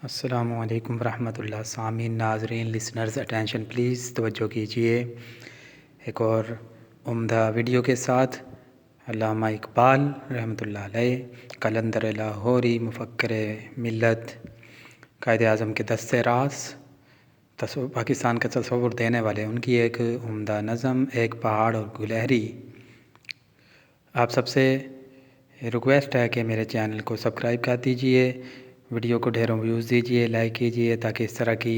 السلام علیکم ورحمۃ اللہ. سامعین، ناظرین، لسنرز، اٹینشن پلیز، توجہ کیجیے. ایک اور عمدہ ویڈیو کے ساتھ علامہ اقبال رحمۃ اللہ علیہ، قلندر لاہوری، مفکر ملت، قائد اعظم کے دستِ راز، پاکستان کا تصور دینے والے، ان کی ایک عمدہ نظم ایک پہاڑ اور گلہری. آپ سب سے ریکویسٹ ہے کہ میرے چینل کو سبسکرائب کر دیجئے، ویڈیو کو ڈھیروں ویوز دیجئے، لائک کیجئے، تاکہ اس طرح کی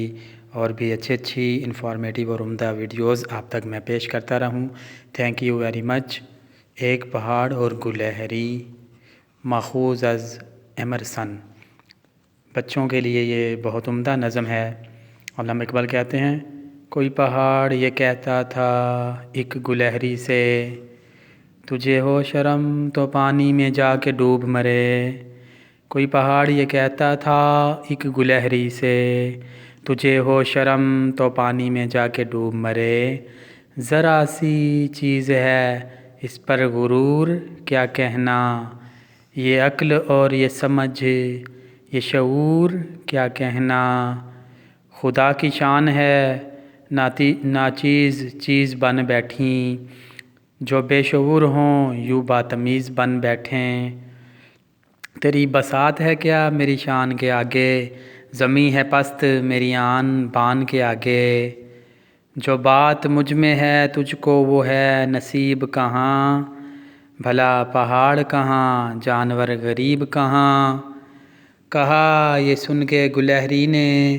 اور بھی اچھی انفارمیٹیو اور عمدہ ویڈیوز آپ تک میں پیش کرتا رہوں. Thank you very much. ایک پہاڑ اور گلہری، ماخوذ از ایمرسن. بچوں کے لیے یہ بہت عمدہ نظم ہے. علامہ اقبال کہتے ہیں، کوئی پہاڑ یہ کہتا تھا ایک گلہری سے، تجھے ہو شرم تو پانی میں جا کے ڈوب مرے. کوئی پہاڑ یہ کہتا تھا ایک گلہری سے، تجھے ہو شرم تو پانی میں جا کے ڈوب مرے. ذرا سی چیز ہے اس پر غرور کیا کہنا، یہ عقل اور یہ سمجھ یہ شعور کیا کہنا. خدا کی شان ہے ناچیز چیز بن بیٹھیں، جو بے شعور ہوں یوں باتمیز بن بیٹھیں. تیری بساط ہے کیا میری شان کے آگے، زمیں ہے پست میری آن بان کے آگے. جو بات مجھ میں ہے تجھ کو وہ ہے نصیب کہاں، بھلا پہاڑ کہاں جانور غریب کہاں. کہا یہ سن کے گلہری نے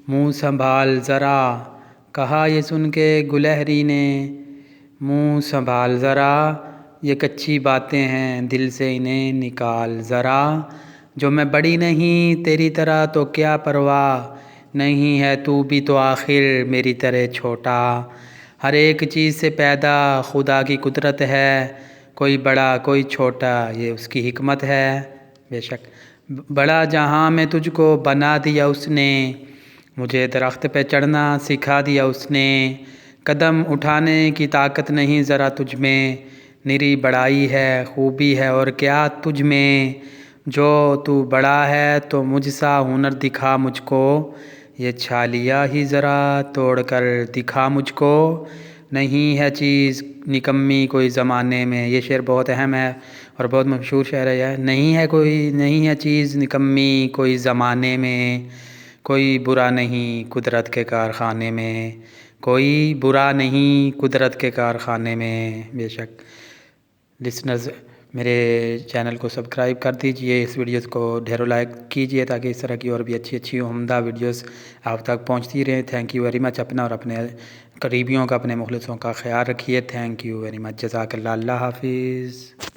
منہ سنبھال ذرا، کہا یہ سن کے گلہری نے منہ سنبھال ذرا. یہ کچی باتیں ہیں دل سے انہیں نکال ذرا. جو میں بڑی نہیں تیری طرح تو کیا پرواہ، نہیں ہے تو بھی تو آخر میری طرح چھوٹا. ہر ایک چیز سے پیدا خدا کی قدرت ہے، کوئی بڑا کوئی چھوٹا یہ اس کی حکمت ہے. بے شک بڑا جہاں میں تجھ کو بنا دیا اس نے، مجھے درخت پہ چڑھنا سکھا دیا اس نے. قدم اٹھانے کی طاقت نہیں ذرا تجھ میں، نری بڑائی ہے خوبی ہے اور کیا تجھ میں. جو تو بڑا ہے تو مجھ سا ہنر دکھا مجھ کو، یہ چھالیا ہی ذرا توڑ کر دکھا مجھ کو. نہیں ہے چیز نکمی کوئی زمانے میں، یہ شعر بہت اہم ہے اور بہت مشہور شعر ہے یہ. نہیں ہے چیز نکمی کوئی زمانے میں، کوئی برا نہیں قدرت کے کارخانے میں، کوئی برا نہیں قدرت کے کارخانے میں. بے شک لسنرز میرے چینل کو سبسکرائب کر دیجئے، اس ویڈیوز کو ڈھیروں لائک کیجئے تاکہ اس طرح کی اور بھی اچھی عمدہ ویڈیوز آپ تک پہنچتی رہیں. Thank you very much. اپنا اور اپنے قریبیوں کا، اپنے مخلصوں کا خیال رکھیے. Thank you very much. جزاک اللہ. اللہ حافظ.